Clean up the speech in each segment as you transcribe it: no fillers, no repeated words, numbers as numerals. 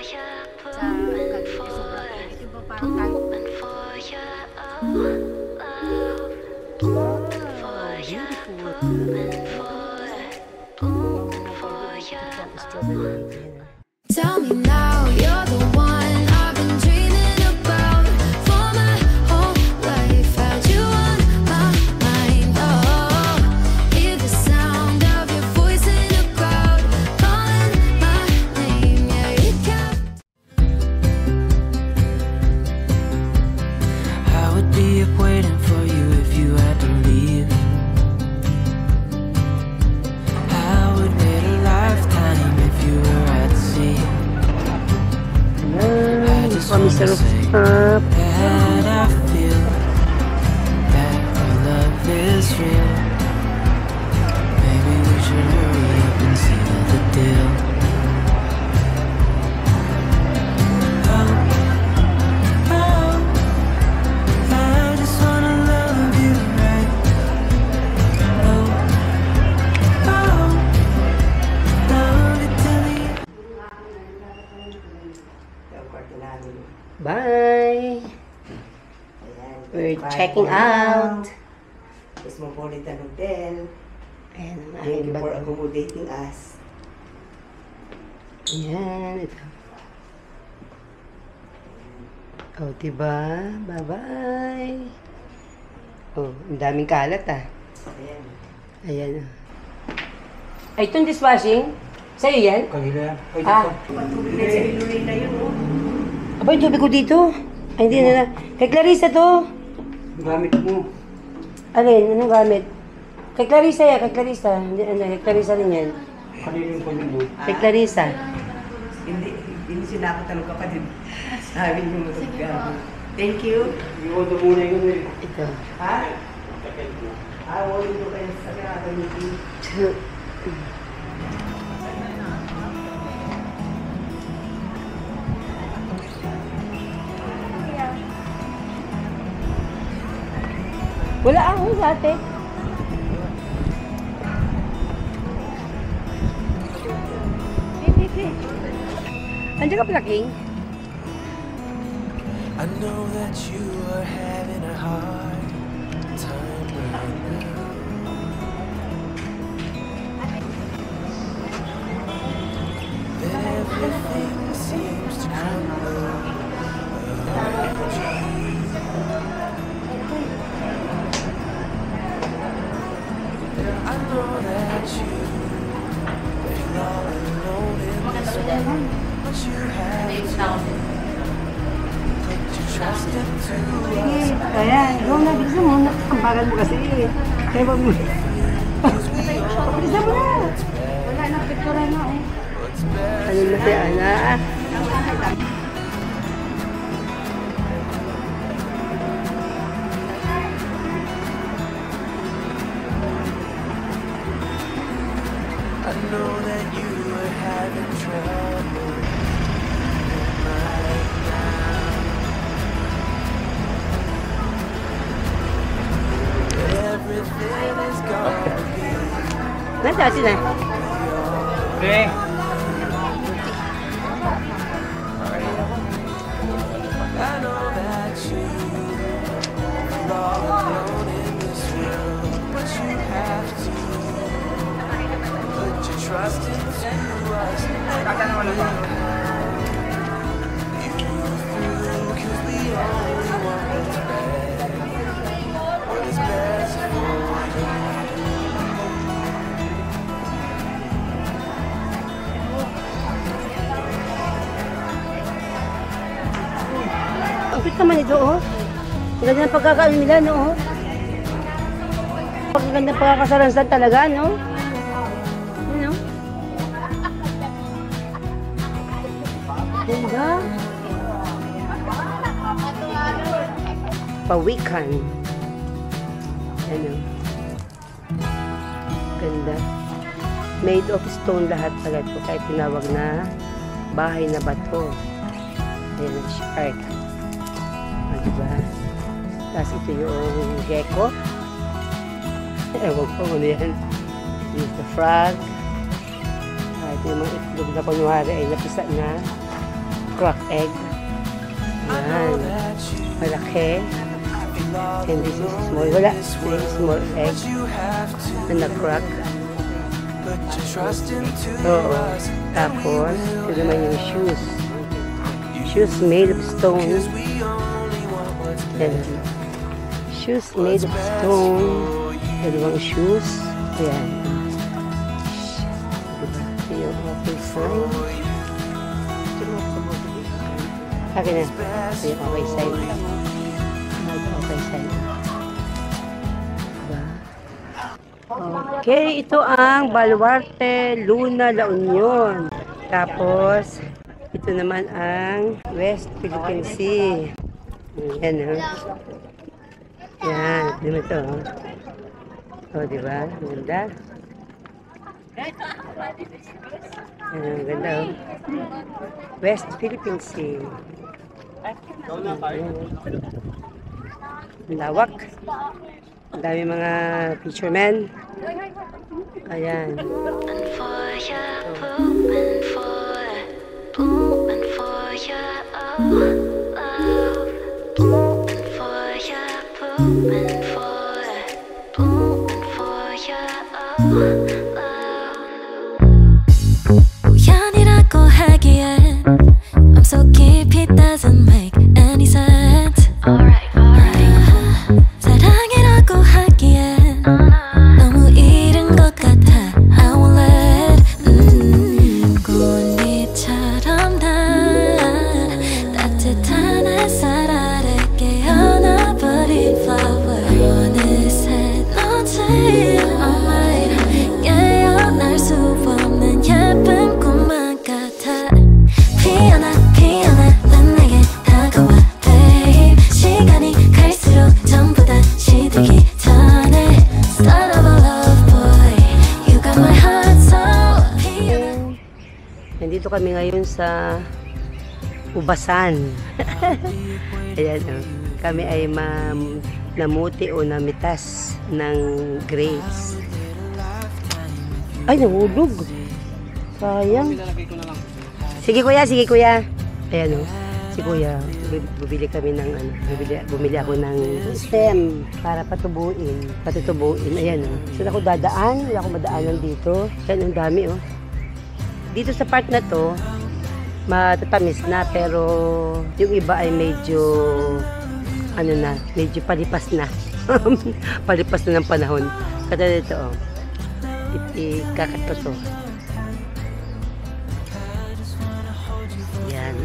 Sa Cavite, sobrang init. Yung ba parang kahit... Tell me now, you're the one I've been dreaming about for my whole life. Had you on my mind, oh. Hear the sound of your voice in a crowd, calling my name, yeah, you kept. I would be up waiting for you if you had to leave. I would wait a lifetime if you were at sea. I just wanna say that I feel that our love is real. Maybe we should hurry up and seal the deal. Oh, oh, I just wanna love you right. Oh, oh, love it till the end. Bye! We're checking out. Cosmopolitan Hotel. Ayan ang Thank aking you for bag. accommodating us. Ayan, ito. Oh, diba? Bye-bye! Oh, ang daming kalat ah. Ayan. Ayan ah. Ay, itong dishwashing? Sa'yo yan? Kanila yan. Ah. Patubig na sa Ilorina yun, oh. Aba, yung tubig ko dito. Ay, hindi na. Kay Clarissa to. Gamit mo. Alin? Anong gamit? Kay Clarissa yan. Kay Clarissa. Hindi, ano, kay Clarissa rin yan. Kanila yung pagod mo. Kay Clarissa. Hindi sinakot ang kapatid. Sabi niyo matagano. Thank you. Iwodo muna yun eh. Ito. Ha? Wala nyo kayo sa kinata nito. Wala ako sa ate. Andiyan ka pala, King? I know that you are having a hard time right now. That everything seems to crumble around you. I know that you feel all alone in this world, but you have to put your trust into us. Kaya, ikaw na, bilisan mo. Nakakambagan mo kasi. Kaya ba mo? Bilisan mo na. Wala na, picture na eh. Ano na si Ana? I know that you are having trouble right now. Everything is gonna be Nasaan sila? Okay. I know that you are all alone in this world, but you have to put your trust into us. You through, 'cause we only want what's best. What is best for you? Ang cute naman ito, oh. Ang ganda ng pagkakaano nila, no, oh. Ang ganda ng pagkakasalansan talaga, no? Ano? Ganda. Pawikan. Ano? Ganda. Made of stone lahat pala ito. Kahit tinawag na bahay na bato. Ayan ang shark. Diba? Tapos ito yung gecko. Ewan ko ano yan. This is the frog. Ito yung mga itlog na kunwari ay napisa na. crack egg. Yan. Malaki. And this is small. Wala. This is small egg na na-crack. Oo. Tapos, ito naman yung shoes. Shoes made of stone. Yan. Shoes made of stone. Dalawang shoes. Ayan. Ito yung okay sign. Akin na. Ito yung okay sign. Okay sign. Okay, ito ang Baluarte, Luna, La Union. Tapos, ito naman ang West Philippine Sea. Yan, o. Yan, ito naman ito, o. O, diba? Ganda. Yan, ganda, o. West Philippine Sea. Lawak. Ang dami mga fishermen. Ayan. 우연이라고 하기엔 I'm so deep it doesn't make any sense. Alright. 사랑이라고 하기엔 너무 이른 것 같아. I won't let 꽃잎처럼 난 따뜻한 햇살 아래 깨어나버린 flower. 어느새 너지 alright. 깨어날 수 없는 예쁜 꿈만 같아. 피어나 난 내게 다가와 babe. 시간이 갈수록 전부 다 시들기 전에 Start of a love boy. You got my heart so piano. Nandito kami ngayon sa Ubasan. Ayan, o. Kami ay namuti o namitas ng grapes. Ay, nahulog. Sayang. Sige kuya. Ayan, o. Si kuya, bumili kami ng bumili ako ng stem para patutubuin. Ayan, o. Saan ako dadaan? Wala akong madaanan dito. Ayan, ang dami, o. Dito sa part na to, matatamis na, pero yung iba ay medyo medyo palipas na. Palipas na ng panahon. Kaya dito, oh. Ikakat ko to. Yan.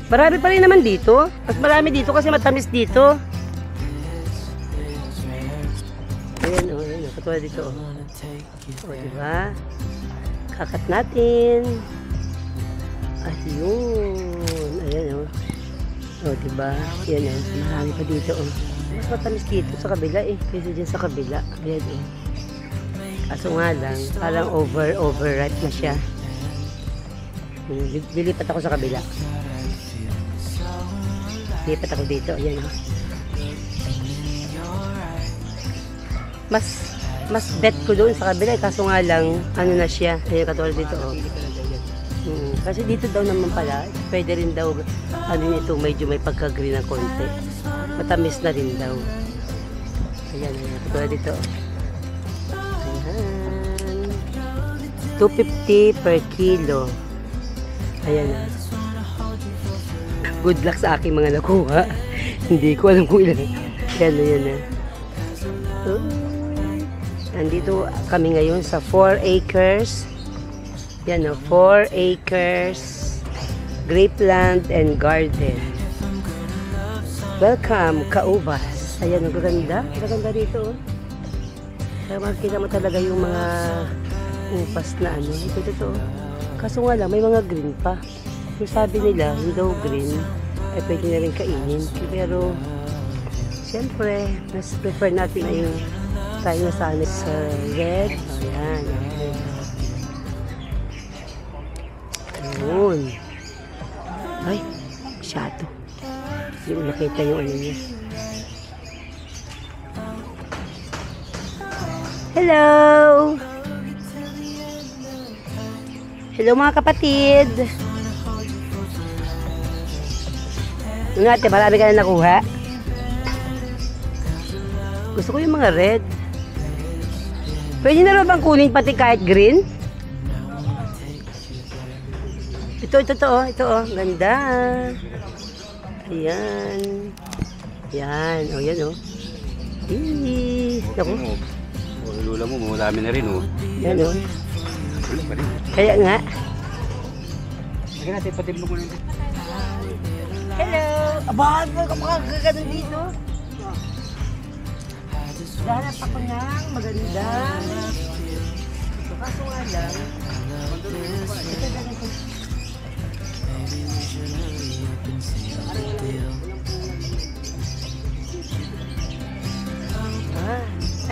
Marami pa rin naman dito. Mas marami dito kasi matamis dito. Ayan, oh. Ayan, katulad dito, oh. O, diba? Kakat natin. Ayun. Ayan, o. O, diba? Ayan, o. Marami pa dito, o. Mas matamis dito sa kabila, eh. Kaysa dyan sa kabila. Ayan, o. Kaso nga lang, parang overripe na siya. Lilipat ako sa kabila. Lilipat ako dito. Ayan, o. Mas bet ko doon sa kabila, kaso nga lang, na siya. Kaya katulad dito, oh. Kasi dito daw naman pala, pwede rin daw, nito, medyo may pagka-green na konti. Matamis na rin daw. Ayan, katulad dito, oh. Ayan. 250 per kilo. Ayan, oh. Good luck sa aking mga nakuha. Hindi ko alam kung ilan. Ayan, Nandito kami ngayon sa 4 acres. Yan, 4 acres Grapeland and Garden. Welcome, Kaubas. Ayan, ang gaganda. Gaganda dito. Kaya makikita mo talaga yung mga upas na Ito. Kaso nga lang, may mga green pa. Yung sabi nila, yung daw green, ay pwede na rin kainin. Pero, siyempre, mas prefer natin ay yung tayo na sana sa red. Ayan. Ayun. Ay, masyado. Hindi mo nakita yung niya. Hello! Hello mga kapatid. Yung ate, marami ka na nakuha. Gusto ko yung mga red. Pwede na rin bang kunin pati kahit green? Ito oh. Ganda. Ayan. Yan. O, yan o. Naku. Lula mo, marami na rin oh. Yan o. Kaya nga. Lagyan natin, patimlo mo natin. Hello! Aba, makakaganon dito. Dahanap ako ng maganda. So, kaso nga lang. Ito lang ito.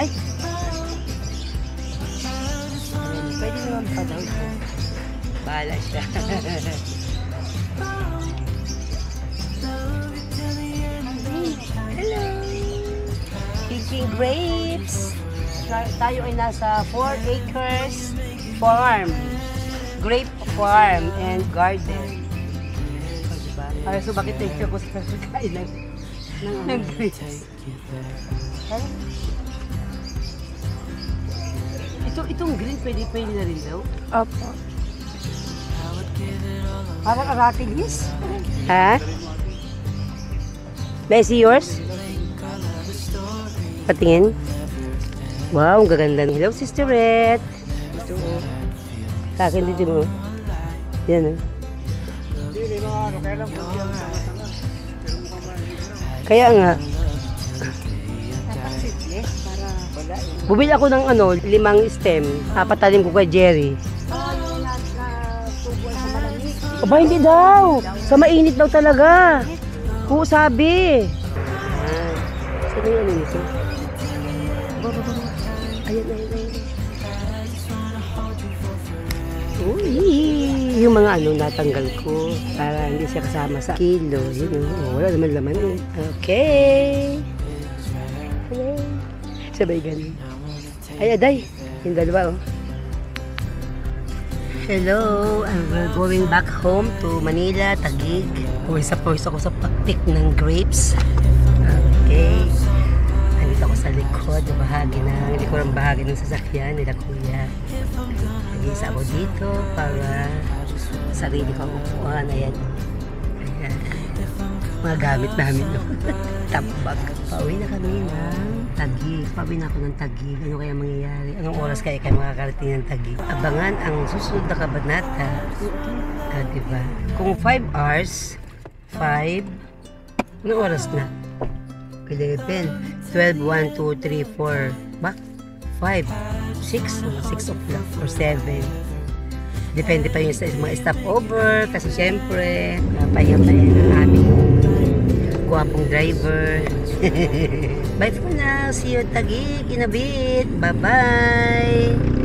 Ay! Pwede naman pa daw ito. Bahala siya. Hello! Picking grapes. Tayo ay nasa 4 acres farm. Grape farm and garden. Diba? So bakit tayo ko sa kain ng grapes? Itong green pwede na rin daw? Opo. Parang aratilis? Ha? Messi yours? Patingin? Wow, ang gaganda. Hello, Sister Red. Ito o. Sa akin dito mo. Yan o. Kaya nga. Bumili ako ng 5 stem. Patalim ko kay Jerry. Aba, hindi daw. Sa mainit daw talaga. Oo, sabi. Saan yung ano nito? Ayan. Uy, yung mga natanggal ko para hindi siya kasama sa kilo. Yun, wala naman laman. Okay. Hello. Sabay ganun. Ay, aday. Yung dalawa, oh. Hello. We're going back home to Manila, Taguig. Pawis ako sa pag-pick ng grapes. Okay. Nandito ako sa likod, likurang bahagi ng sasakyan nila kuya. Nag-isa ako dito para sarili ko ang upuan. Ayan. Mga gamit namin doon. Tambag. Pauwi na kami ng Taguig. Pauwi na ako ng Taguig. Ano kaya mangyayari? Anong oras kaya makakarating ng Taguig? Abangan ang susunod na kabanata. Diba? Kung 5 hours, 5, anong oras na? 11, 12, 1, 2, 3, 4, ba? 5, 6 o'clock or 7. Depende pa yung mga stopover kasi syempre, pahinga ang aming guwapong driver. Bye for now. See you Taguig in a bit. Bye-bye.